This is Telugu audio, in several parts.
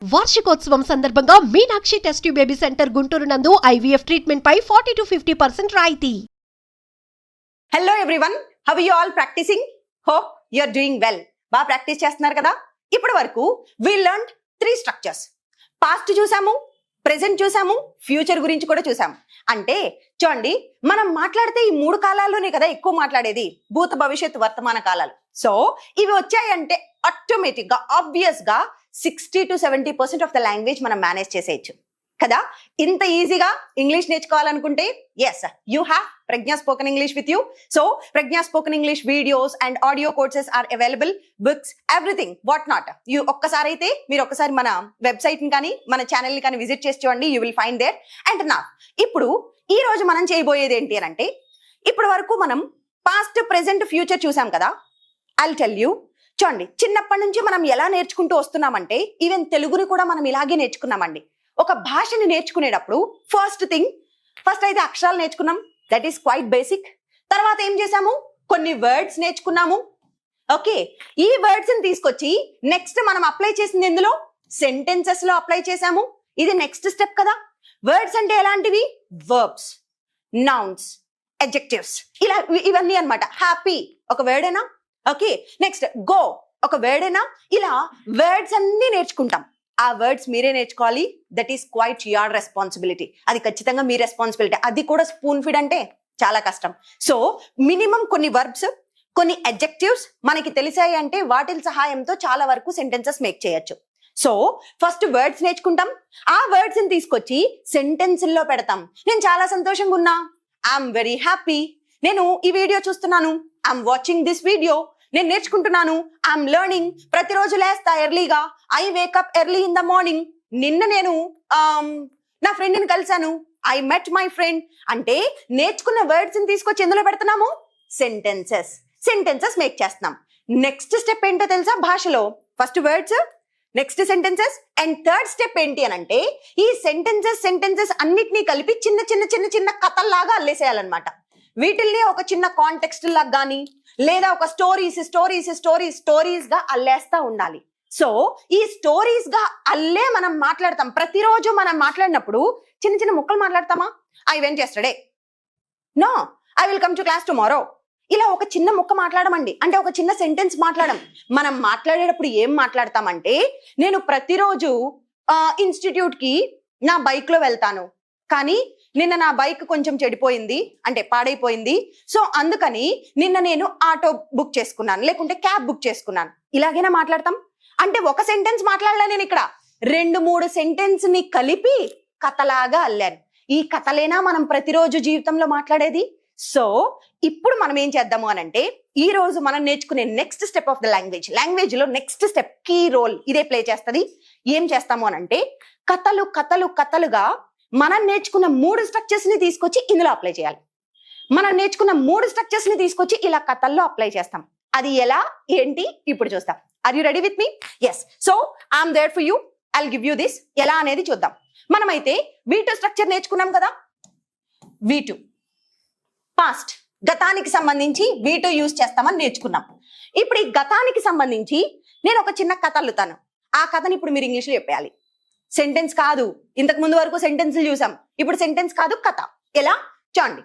వార్షికోత్సవం సందర్భంగా Meenakshi test tube baby centre Guntur నందు IVF ట్రీట్మెంట్ పై 40 to 50% రాయితీ. Hello everyone, how you all practising? Hope you are doing well. బాగా ప్రాక్టీస్ చేస్తున్నారు కదా? ఇప్పటి వరకు వి లెర్న్డ్ 3 స్ట్రక్చర్స్. పాస్ట్ చూసాము, ప్రెసెంట్ చూసాము, ఫ్యూచర్ గురించి కూడా చూసాము. అంటే చూడండి, మనం మాట్లాడితే ఈ 3 కాలాల్లోనే కదా ఎక్కువ మాట్లాడేది, భూత భవిష్యత్ వర్తమాన కాలాలు. సో ఇవి వచ్చాయంటే ఆటోమేటిక్ గా ఆబ్వియస్ గా 60 to 70% ఆఫ్ ద లాంగ్వేజ్ మనం మేనేజ్ చేసేయచ్చు కదా. ఇంత ఈజీగా ఇంగ్లీష్ నేర్చుకోవాలనుకుంటే yes, you have Pragna spoken English with you. So Pragna spoken English videos and audio courses are available, books, everything what not. You ఒక్కసారి అయితే మీరు ఒకసారి మన వెబ్సైట్ ని కానీ మన ఛానల్ ని కానీ విజిట్ చేసి చూడండి, you will find there. And నా ఇప్పుడు ఈ రోజు మనం చేయబోయేది ఏంటి అని అంటే, ఇప్పటి వరకు మనం పాస్ట్, ప్రెసెంట్, ఫ్యూచర్ చూసాం కదా. I'll tell you. చూడండి, చిన్నప్పటి నుంచి మనం ఎలా నేర్చుకుంటూ వస్తున్నామంటే, ఈవెన్ తెలుగుని కూడా మనం ఇలాగే నేర్చుకున్నామండి. ఒక భాషని నేర్చుకునేటప్పుడు ఫస్ట్ అయితే అక్షరాలు నేర్చుకున్నాం, దట్ ఈస్ క్వైట్ బేసిక్. తర్వాత ఏం చేసాము, కొన్ని వర్డ్స్ నేర్చుకున్నాము. ఓకే, ఈ వర్డ్స్ ని తీసుకొచ్చి నెక్స్ట్ మనం అప్లై చేసింది ఎందులో, సెంటెన్సెస్ లో అప్లై చేసాము. ఇది నెక్స్ట్ స్టెప్ కదా. వర్డ్స్ అంటే ఎలాంటివి, వర్బ్స్, నౌన్స్, అడ్జెక్టివ్స్, ఇలా ఇవన్నీ అన్నమాట. హ్యాపీ ఒక వర్డేనా, ఓకే. నెక్స్ట్ గో ఒక వర్డేనా. ఇలా వర్డ్స్ అన్ని నేర్చుకుంటాం. ఆ వర్డ్స్ మీరే నేర్చుకోవాలి. That is quite your responsibility. అది ఖచ్చితంగా మీ రెస్పాన్సిబిలిటీ. అది కూడా స్పూన్ ఫీడ్ అంటే చాలా కష్టం. సో మినిమం కొన్ని వర్బ్స్, కొన్ని అడ్జెక్టివ్స్ మనకి తెలిసాయి అంటే వాటి సహాయంతో చాలా వరకు సెంటెన్సెస్ మేక్ చేయొచ్చు. సో ఫస్ట్ వర్డ్స్ నేర్చుకుంటాం. ఆ వర్డ్స్ ని తీసుకొచ్చి సెంటెన్స్ లో పెడతాం. నేను చాలా సంతోషంగా ఉన్నా, ఐఎమ్ వెరీ హ్యాపీ. నేను ఈ వీడియో చూస్తున్నాను, ఐఎమ్ వాచింగ్ దిస్ వీడియో. నేను నేర్చుకుంటున్నాను, ఐఎమ్ లెర్నింగ్. ప్రతిరోజు లేస్తా ఎర్లీగా, I wake up early in the morning. నిన్న నేను నా ఫ్రెండ్ ని కలిశాను, ఐ మెట్ మై ఫ్రెండ్. అంటే నేర్చుకున్న వర్డ్స్ ని తీసుకొచ్చి ఎందులో పెడుతున్నాము, సెంటెన్సెస్ మేక్ చేస్తున్నాం. నెక్స్ట్ స్టెప్ ఏంటో తెలుసా, భాషలో first words, next sentences, and third step ఏంటి అని అంటే, ఈ సెంటెన్సెస్ అన్నిటినీ కలిపి చిన్న చిన్న చిన్న చిన్న కథల్లాగా అల్లేసేయాలన్నమాట. వీటిల్ని ఒక చిన్న కాంటెక్స్ట్ లాగా కానీ, లేదా ఒక స్టోరీస్ గా అల్లేస్తా ఉండాలి. సో ఈ స్టోరీస్ గా అల్లే మనం మాట్లాడతాం. ప్రతిరోజు మనం మాట్లాడినప్పుడు చిన్న చిన్న ముక్కలు మాట్లాడతామా, I went yesterday, no I will come to class tomorrow. ఇలా ఒక చిన్న ముక్క మాట్లాడమండి, అంటే ఒక చిన్న సెంటెన్స్ మాట్లాడడం. మనం మాట్లాడేటప్పుడు ఏం మాట్లాడతామంటే, నేను ప్రతిరోజు ఇన్స్టిట్యూట్ కి నా బైక్ లో వెళ్తాను, కానీ నిన్న నా బైక్ కొంచెం చెడిపోయింది, అంటే పాడైపోయింది. సో అందుకని నిన్న నేను ఆటో బుక్ చేసుకున్నాను, లేకుంటే క్యాబ్ బుక్ చేసుకున్నాను. ఇలాగైనా మాట్లాడతాం. అంటే ఒక సెంటెన్స్ మాట్లాడలే నేను, ఇక్కడ 2-3 సెంటెన్స్ ని కలిపి కథలాగా అల్లాను. ఈ కథలేనా మనం ప్రతిరోజు జీవితంలో మాట్లాడేది. సో ఇప్పుడు మనం ఏం చేద్దాము అని అంటే, ఈ రోజు మనం నేర్చుకునే next step of the language లో నెక్స్ట్ స్టెప్, కీ రోల్ ఇదే ప్లే చేస్తుంది. ఏం చేస్తాము అని అంటే, కథలుగా మనం నేర్చుకున్న 3 స్ట్రక్చర్స్ ని తీసుకొచ్చి ఇందులో అప్లై చేయాలి. మనం నేర్చుకున్న 3 స్ట్రక్చర్స్ ని తీసుకొచ్చి ఇలా కథల్లో అప్లై చేస్తాం. అది ఎలా ఏంటి ఇప్పుడు చూస్తాం. Are you ready with me? Yes. So I'm there for you. I'll give you this. ఎలా అనేది చూద్దాం. మనమైతే V2 స్ట్రక్చర్ నేర్చుకున్నాం కదా. V2 పాస్ట్, గతానికి సంబంధించి V2 యూజ్ చేస్తామని నేర్చుకున్నాం. ఇప్పుడు ఈ గతానికి సంబంధించి నేను ఒక చిన్న కథ అల్లుతాను. ఆ కథని ఇప్పుడు మీరు ఇంగ్లీష్లో చెప్పేయాలి. సెంటెన్స్ కాదు, ఇంతకు ముందు వరకు సెంటెన్స్లు చూసాం, ఇప్పుడు సెంటెన్స్ కాదు, కథ. ఎలా చూడండి,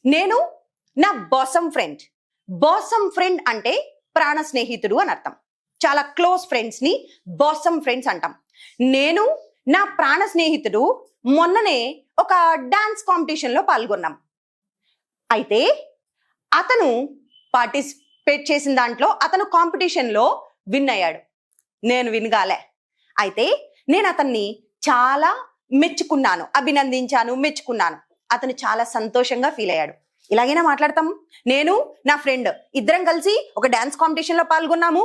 నేను నా బాసమ్ ఫ్రెండ్ అంటే ప్రాణ స్నేహితుడు అని అర్థం. చాలా క్లోజ్ ఫ్రెండ్స్ ని బాసమ్ ఫ్రెండ్స్ అంటాం. నేను నా ప్రాణ స్నేహితుడు మొన్ననే ఒక డాన్స్ కాంపిటీషన్ లో పాల్గొన్నాం. అయితే అతను పార్టిసిపేట్ చేసిన దాంట్లో అతను కాంపిటీషన్ లో విన్ అయ్యాడు, నేను విన్ కాలే. అయితే నేను అతన్ని చాలా మెచ్చుకున్నాను, అభినందించాను, మెచ్చుకున్నాను. అతను చాలా సంతోషంగా ఫీల్ అయ్యాడు. ఇలాగైనా మాట్లాడతాం. నేను నా ఫ్రెండ్ ఇద్దరం కలిసి ఒక డాన్స్ కాంపిటీషన్ లో పాల్గొన్నాము,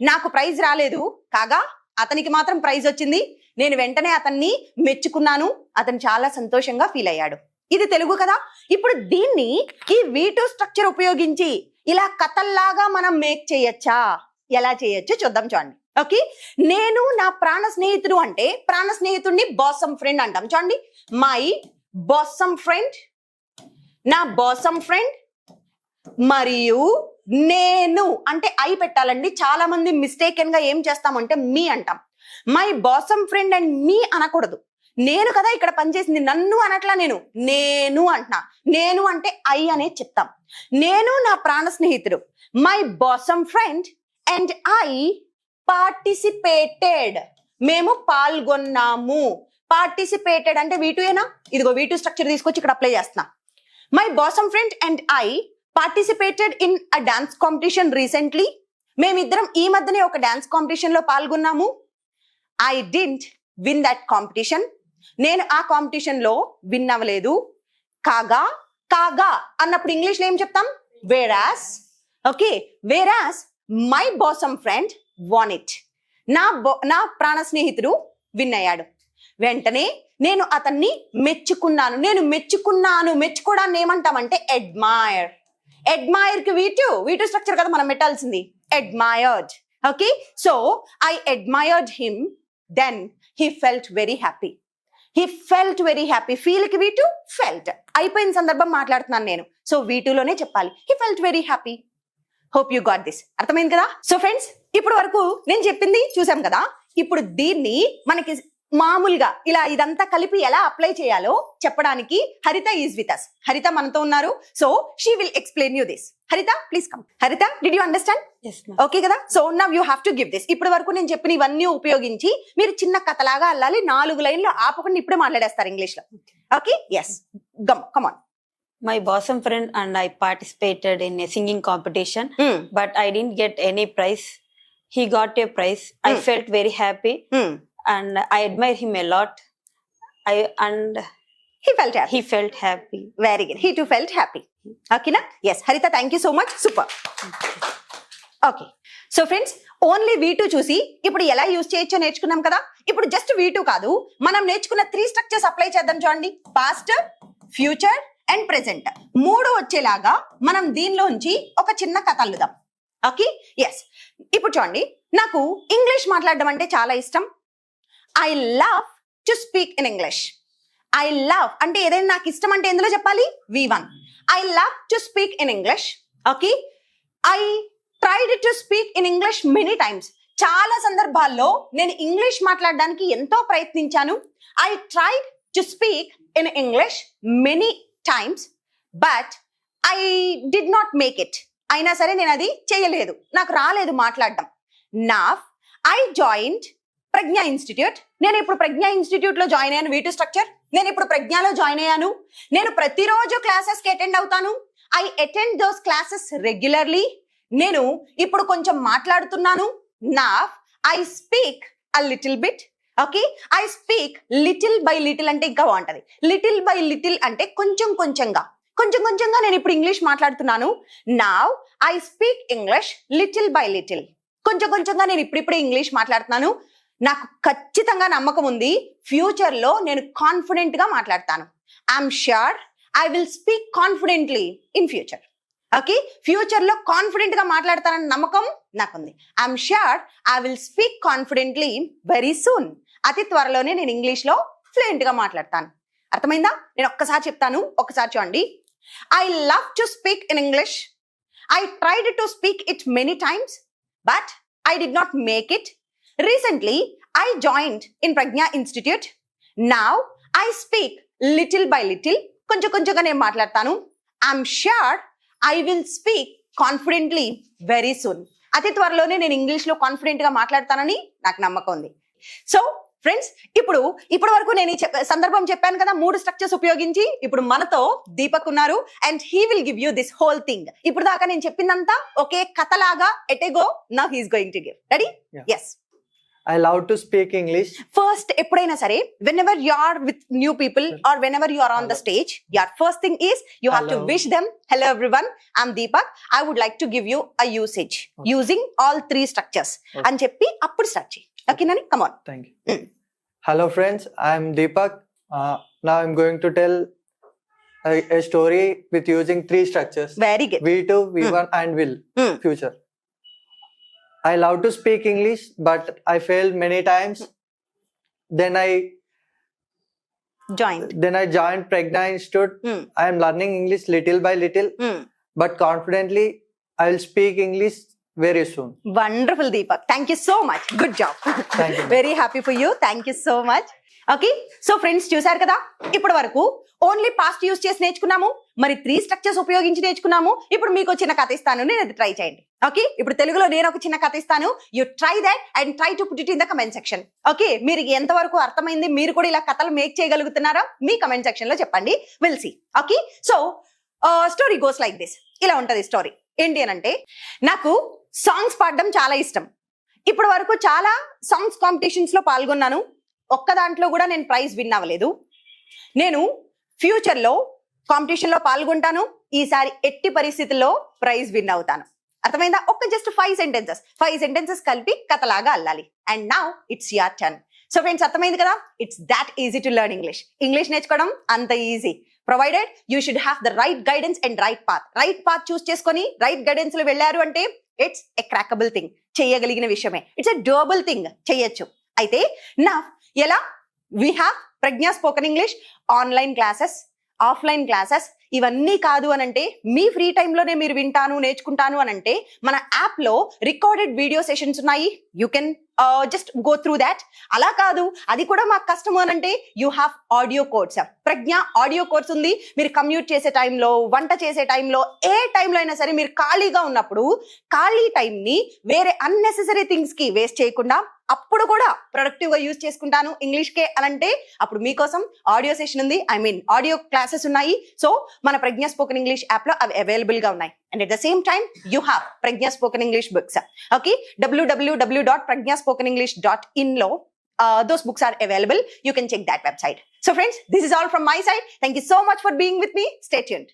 నాకు ప్రైజ్ రాలేదు, కాగా అతనికి మాత్రం ప్రైజ్ వచ్చింది. నేను వెంటనే అతన్ని మెచ్చుకున్నాను, అతను చాలా సంతోషంగా ఫీల్ అయ్యాడు. ఇది తెలుగు కదా. ఇప్పుడు దీన్ని ఈ V2 స్ట్రక్చర్ ఉపయోగించి ఇలా కథల్లాగా మనం మేక్ చేయొచ్చా? ఎలా చేయొచ్చో చూద్దాం. చూడండి. ఓకే, నేను నా ప్రాణ స్నేహితుడు అంటే ప్రాణ స్నేహితుడిని బాసమ్ ఫ్రెండ్ అంటాం. చూడండి, మై బాసమ్ ఫ్రెండ్, నా బాసమ్ ఫ్రెండ్, మరియు నేను అంటే ఐ పెట్టాలండి. చాలా మంది మిస్టేకెన్ గా ఏం చేస్తామంటే మీ అంటాం. మై బాసమ్ ఫ్రెండ్ అండ్ మీ అనకూడదు. నేను కదా ఇక్కడ పనిచేసింది, నన్ను అనట్లా, నేను అంటున్నా. నేను అంటే ఐ అనేది చెప్తాం. నేను నా ప్రాణ స్నేహితుడు, my bosom friend and I participated, మేము పాల్గొన్నాము. పార్టిసిపేటెడ్ అంటే V2 ఏనా? ఇదిగో V2 స్ట్రక్చర్ తీసుకొచ్చి ఇక్కడ అప్లై చేస్తున్నా. My bosom friend and I participated in a dance competition recently, మేమిద్దరం ఈ మధ్యనే ఒక డాన్స్ కాంపిటీషన్ లో పాల్గొన్నాము. I didn't win that competition, నేను ఆ కాంపిటీషన్ లో విన్ అవ్వలేదు. కాగా అన్నప్పుడు ఇంగ్లీష్ లో ఏం చెప్తాం? Whereas. Okay, whereas my bosom friend won it, నా ప్రాణ స్నేహితుడు విన్ అయ్యాడు. వెంటనే నేను అతన్ని మెచ్చుకున్నాను. మెచ్చుకోవడాన్ని ఏమంటామంటే అడ్మైర్. అడ్మైర్ కి V2 స్ట్రక్చర్ కదా మనం పెట్టాల్సింది, admired. Okay, so I admired him, then he felt very happy. Feel కి V2, ఫెల్ట్ అయిపోయిన సందర్భం మాట్లాడుతున్నాను నేను, సో V2 లోనే చెప్పాలి. He felt very happy. Hope you got this. అర్థమైంది కదా? సో ఫ్రెండ్స్, ఇప్పుడు వరకు నేను చెప్పింది చూసాం కదా. ఇప్పుడు దీన్ని మనకి మామూలుగా ఇలా ఇదంతా కలిపి ఎలా అప్లై చేయాలో చెప్పడానికి హరిత ఈజ్ విత్ us. హరిత మనతో ఉన్నారు. So she will explain you this. హరిత, ప్లీజ్ కమ్. హరిత, డిడ్ యూ అండర్స్టాండ్? ఓకే కదా? So now you have to give this. ఇప్పటి వరకు నేను చెప్పిన ఇవన్నీ ఉపయోగించి మీరు చిన్న కథలాగా అల్లాలి. 4 లైన్లు ఆపకుండా ఇప్పుడే మాట్లాడేస్తారు ఇంగ్లీష్ లో. Okay, yes, come on. My bosom friend and I participated in a singing competition, but I didn't get any prize. He got a prize. I felt very happy, and I admire him a lot. He felt happy. He felt happy. Very good. He too felt happy. Okay na? Yes, Harita, thank you so much. Super. Okay. So friends, only V2 చూసి ఇప్పుడు ఎలా యూజ్ చేయొచ్చో నేర్చుకున్నాం కదా. ఇప్పుడు జస్ట్ V2 కాదు, మనం నేర్చుకున్న 3 స్ట్రక్చర్స్ అప్లై చేద్దాం. చూడండి, పాస్ట్, ఫ్యూచర్ అండ్ ప్రెసెంట్ 3 వచ్చేలాగా మనం దీనిలోంచి ఒక చిన్న కథ అల్లుదాం. Okay, yes. ఇప్పుడు చూడండి, నాకు ఇంగ్లీష్ మాట్లాడడం అంటే చాలా ఇష్టం. I love to speak in English. I love అంటే ఏదైనా నాకు ఇష్టం అంటే ఎందులో చెప్పాలి? V1. I love to speak in English. Okay, I tried to speak in English many times. చాలా సందర్భాల్లో నేను ఇంగ్లీష్ మాట్లాడడానికి ఎంతో ప్రయత్నించాను. I tried to speak in English many times, but I did not make it. అయినా సరే నేను అది చేయలేదు, నాకు రాలేదు మాట్లాడడం. Now I joined Pragna institute. నేను ఇప్పుడు ప్రజ్ఞా ఇన్స్టిట్యూట్ లో జాయిన్ అయ్యాను. V2 structure. నేను ఇప్పుడు ప్రజ్ఞాలో జాయిన్ అయ్యాను. నేను ప్రతిరోజు క్లాసెస్ కి అటెండ్ అవుతాను. I attend those classes regularly. నేను ఇప్పుడు కొంచెం మాట్లాడుతున్నాను. Now I speak a little bit. Okay, I speak little by little అంటే ఇంకా బాగుంటది. లిటిల్ బై లిటిల్ అంటే కొంచెం కొంచెంగా నేను ఇప్పుడు ఇంగ్లీష్ మాట్లాడుతున్నాను. Now I speak English little by little. కొంచెం కొంచెంగా నేను ఇప్పుడిప్పుడే ఇంగ్లీష్ మాట్లాడుతున్నాను. నాకు ఖచ్చితంగా నమ్మకం ఉంది, ఫ్యూచర్ లో నేను కాన్ఫిడెంట్ గా మాట్లాడతాను. I'm sure I will speak confidently in future. Okay, future లో కాన్ఫిడెంట్ గా మాట్లాడతానన్న నమ్మకం నాకుంది. I'm sure I will speak confidently very soon. అతి త్వరలోనే నేను ఇంగ్లీష్ లో ఫ్లూయెంట్ గా మాట్లాడతాను. అర్థమైందా? నేను ఒక్కసారి చెప్తాను, ఒక్కసారి చూడండి. I love to speak in English. I tried to speak it many times, but I did not make it. Recently I joined in Pragna institute. Now I speak little by little. కొంచెం కొంచెంగా నేను మాట్లాడతాను. I'm sure I will speak confidently very soon. అతి త్వరలోనే నేను ఇంగ్లీష్ లో కాన్ఫిడెంట్ గా మాట్లాడతానని నాకు నమ్మకం ఉంది. సో ఫ్రెండ్స్, ఇప్పుడు వరకు నేను ఈ సందర్భం చెప్పాను కదా 3 స్ట్రక్చర్స్ ఉపయోగించి. ఇప్పుడు మనతో దీపక్ ఉన్నారు and he will give you this whole thing. ఇప్పుడు దాకా నేను చెప్పిందంతా ఒకే కథలాగా ఎటెగో now he is going to give. Ready? Yes. I love to speak English. First, ఎప్పుడైనా సరే, whenever you are with new people or whenever you are on the stage, your first thing is you have to wish them, hello everyone, I'm Deepak. I would like to give you a usage using all 3 structures. అని చెప్పి అప్పుడు స్టార్ట్ చేయి. Okay Nani, come on. Thank you. Hello friends, I'm Deepak. Now I'm going to tell a story with using 3 structures. Very good. V2, V1 and will. Future. I love to speak English, but I failed many times. Then I joined Pragna Institute. I am learning English little by little, but confidently I will speak English very soon. Wonderful Deepak, thank you so much, good job, Thank you. Very happy for you, thank you so much. Okay, so friends చూసారు కదా, ఇప్పటి వరకు ఓన్లీ పాస్ట్ యూజ్ చేసి నేర్చుకున్నాము, మరి 3 స్ట్రక్చర్స్ ఉపయోగించి నేర్చుకున్నాము. ఇప్పుడు మీకు చిన్న కథ ఇస్తాను, నేను అది ట్రై చేయండి. ఓకే, ఇప్పుడు తెలుగులో నేను ఒక చిన్న కథ ఇస్తాను, you try that and try to put it in the comment section. Okay, మీరు ఎంతవరకు అర్థమైంది, మీరు కూడా ఇలా కథలు మేక్ చేయగలుగుతున్నారా, మీ కమెంట్ సెక్షన్ లో చెప్పండి, will see. Okay, so story goes like this. ఇలా ఉంటది స్టోరీ. ఏంటి అని అంటే, నాకు సాంగ్స్ పాడడం చాలా ఇష్టం. ఇప్పటి వరకు చాలా సాంగ్స్ కాంపిటీషన్స్ లో పాల్గొన్నాను, ఒక్క దాంట్లో కూడా నేను ప్రైజ్ విన్ అవ్వలేదు. నేను ఫ్యూచర్ లో కాంపిటీషన్ లో పాల్గొంటాను, ఈసారి ఎట్టి పరిస్థితుల్లో ప్రైజ్ విన్ అవుతాను. అర్థమైందా? ఒక్క జస్ట్ 5 సెంటెన్సెస్ కలిపి కథలాగా అల్లాలి. And now it's your turn. So friends, అర్థమైంది కదా, it's that easy to learn English. English నేర్చుకోవడం అంత easy, provided you should have the right guidance and right path choose చేసుకొని రైట్ గైడెన్స్ లో వెళ్ళారు అంటే ఇట్స్ ఎ క్రాకబుల్ థింగ్, చేయగలిగిన విషయమే, ఇట్స్ ఎ డోబుల్ థింగ్, చేయొచ్చు. అయితే నా ఎలా we have Pragna spoken English online classes, offline classes, ఇవన్నీ కాదు అని అంటే మీ ఫ్రీ టైంలోనే మీరు వింటాను నేర్చుకుంటాను అని అంటే మన యాప్ లో రికార్డెడ్ వీడియో సెషన్స్ ఉన్నాయి, you can just go through that. అలా కాదు, అది కూడా మాకు కష్టం అని అంటే you have audio course, Pragna audio course ఉంది. మీరు కమ్యూట్ చేసే టైంలో, వంట చేసే టైంలో, ఏ టైంలో అయినా సరే మీరు ఖాళీగా ఉన్నప్పుడు ఖాళీ టైంని వేరే అన్నెసెసరీ థింగ్స్ కి వేస్ట్ చేయకుండా అప్పుడు కూడా ప్రొడక్టివ్ గా యూజ్ చేసుకుంటాను ఇంగ్లీష్ కే అనంటే అప్పుడు మీకోసం ఆడియో సెషన్ ఉంది, ఆడియో క్లాసెస్ ఉన్నాయి. సో మన ప్రజ్ఞా స్పోకెన్ ఇంగ్లీష్ యాప్ లో అవి అవైలబుల్ గా ఉన్నాయి. And at the same time you have Pragna spoken English books. Okay, www.pragnaspokennenglish.in లో those books are available. You can check that website. So friends, this is all from my side. Thank you so much for being with me. Stay tuned.